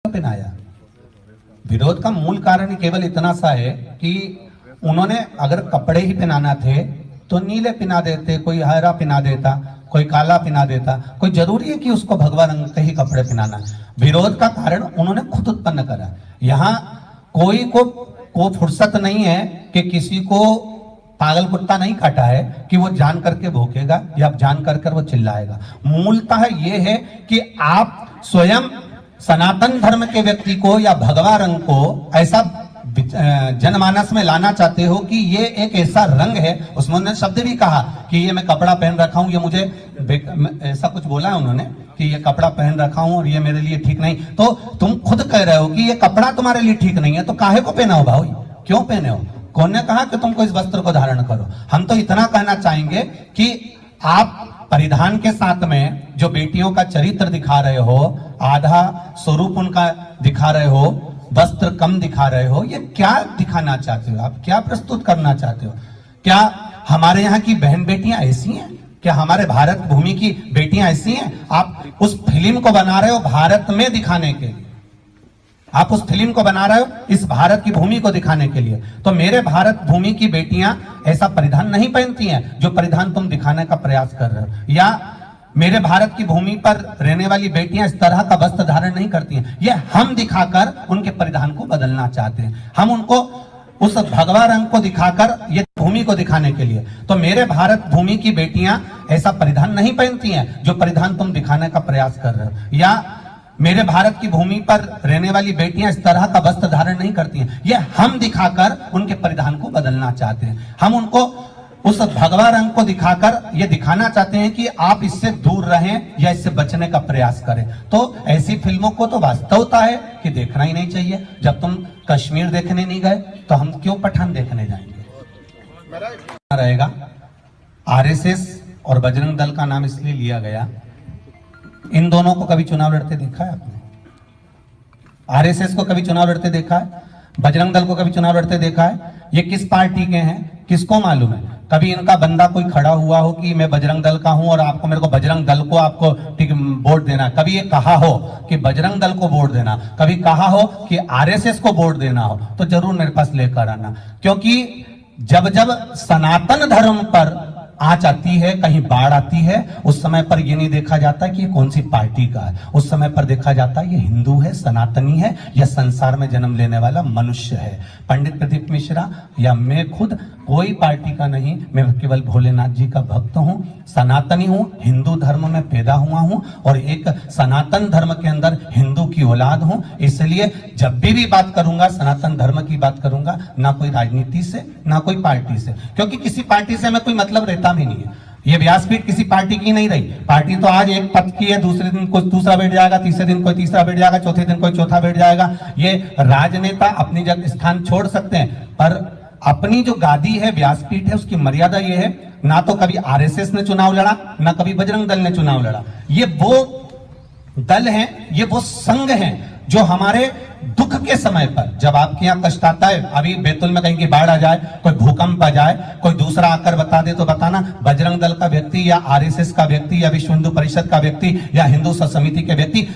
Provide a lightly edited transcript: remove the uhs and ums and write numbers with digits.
पहनाया। विरोध का मूल कारण केवल इतना सा है कि उन्होंने अगर कपड़े ही पहनाना थे तो नीले पहना देते, कोई हरा पहना देता, कोई काला पहना देता। कोई जरूरी है कि उसको भगवा रंग के ही कपड़े पहनाना? विरोध का कारण उन्होंने खुद उत्पन्न करा। यहाँ कोई को फुर्सत नहीं है कि किसी को पागल कुत्ता नहीं काटा है कि वो जान करके भौंकेगा या जान कर वो चिल्लाएगा। मूलतः ये है कि आप स्वयं सनातन धर्म के व्यक्ति को या भगवा रंग को ऐसा जनमानस में लाना चाहते हो कि ये एक ऐसा रंग है। उसमें शब्द भी कहा कि ये मैं कपड़ा पहन रखा हूं, ये मुझे ऐसा कुछ बोला है उन्होंने कि ये कपड़ा पहन रखा हूं और ये मेरे लिए ठीक नहीं। तो तुम खुद कह रहे हो कि ये कपड़ा तुम्हारे लिए ठीक नहीं है, तो काहे को पहना हो भाई? क्यों पहने हो? कौन ने कहा कि तुमको इस वस्त्र को धारण करो? हम तो इतना कहना चाहेंगे कि आप परिधान के साथ में जो बेटियों का चरित्र दिखा रहे हो, आधा स्वरूप उनका दिखा रहे हो, वस्त्र कम दिखा रहे हो, ये क्या दिखाना चाहते हो? आप क्या प्रस्तुत करना चाहते हो? क्या हमारे यहाँ की बहन बेटियां ऐसी हैं? क्या हमारे भारत भूमि की बेटियां ऐसी हैं? आप उस फिल्म को बना रहे हो भारत में दिखाने के लिए, आप उस फिल्म को बना रहे हो इस भारत की भूमि को दिखाने के लिए। तो मेरे भारत भूमि की बेटियां ऐसा परिधान नहीं पहनती हैं जो परिधान तुम दिखाने का प्रयास कर रहे हो, या मेरे भारत की भूमि पर रहने वाली बेटियां इस तरह का वस्त्र धारण नहीं करती हैं। ये हम दिखाकर उनके परिधान को बदलना चाहते हैं। हम उनको उस भगवा रंग को दिखाकर ये भूमि को दिखाने के लिए। तो मेरे भारत भूमि की बेटियां ऐसा परिधान नहीं पहनती हैं जो परिधान तुम दिखाने का प्रयास कर रहे हो, या मेरे भारत की भूमि पर रहने वाली बेटियां इस तरह का वस्त्र धारण नहीं करती हैं। ये हम दिखाकर उनके परिधान को बदलना चाहते हैं। हम उनको उस भगवा रंग को दिखाकर ये दिखाना चाहते हैं कि आप इससे दूर रहें या इससे बचने का प्रयास करें। तो ऐसी फिल्मों को तो वास्तवता है कि देखना ही नहीं चाहिए। जब तुम कश्मीर देखने नहीं गए तो हम क्यों पठान देखने जाएंगे? रहेगा आरएसएस और बजरंग दल का नाम इसलिए लिया गया, इन दोनों को कभी चुनाव लड़ते देखा है आपने? आरएसएस को कभी चुनाव लड़ते देखा है? बजरंग दल को कभी चुनाव लड़ते देखा है? ये किस पार्टी के हैं किसको मालूम है? कभी इनका बंदा कोई खड़ा हुआ हो कि मैं बजरंग दल का हूं और आपको मेरे को बजरंग दल को आपको वोट देना? कभी ये कहा हो कि बजरंग दल को वोट देना? कभी कहा हो कि आरएसएस को वोट देना हो तो जरूर मेरे पास लेकर आना। क्योंकि जब जब सनातन धर्म पर आंच आती है, कहीं बाढ़ आती है, उस समय पर ये नहीं देखा जाता कि ये कौन सी पार्टी का है। उस समय पर देखा जाता है ये हिंदू है, सनातनी है, या संसार में जन्म लेने वाला मनुष्य है। पंडित प्रदीप मिश्रा या मैं खुद कोई पार्टी का नहीं, मैं केवल भोलेनाथ जी का भक्त हूं, सनातनी हूं, हिंदू धर्म में पैदा हुआ हूं और एक सनातन धर्म के अंदर हिंदू की औलाद हूं। इसलिए जब भी बात करूंगा सनातन धर्म की बात करूंगा, ना कोई राजनीति से ना कोई पार्टी से, क्योंकि किसी पार्टी से हमें कोई मतलब रहता भी नहीं है। ये व्यासपीठ किसी पार्टी की नहीं रही। पार्टी तो आज एक पद की है, दूसरे दिन कोई दूसरा बैठ जाएगा, तीसरे दिन कोई तीसरा बैठ जाएगा, चौथे दिन कोई चौथा बैठ जाएगा। ये राजनेता अपनी जगह स्थान छोड़ सकते हैं, पर अपनी जो गादी है, व्यासपीठ है, उसकी मर्यादा ये है, ना तो कभी आरएसएस ने चुनाव लड़ा, ना कभी बजरंग दल ने चुनाव लड़ा। ये वो दल हैं, ये वो संघ हैं जो हमारे दुख के समय पर, जब आपके यहाँ कष्ट आता है, अभी बैतूल में कहीं की बाढ़ आ जाए, कोई भूकंप आ जाए, कोई दूसरा आकर बता दे तो बताना, बजरंग दल का व्यक्ति या आरएसएस का व्यक्ति या विश्व हिंदू परिषद का व्यक्ति या हिंदू समिति के व्यक्ति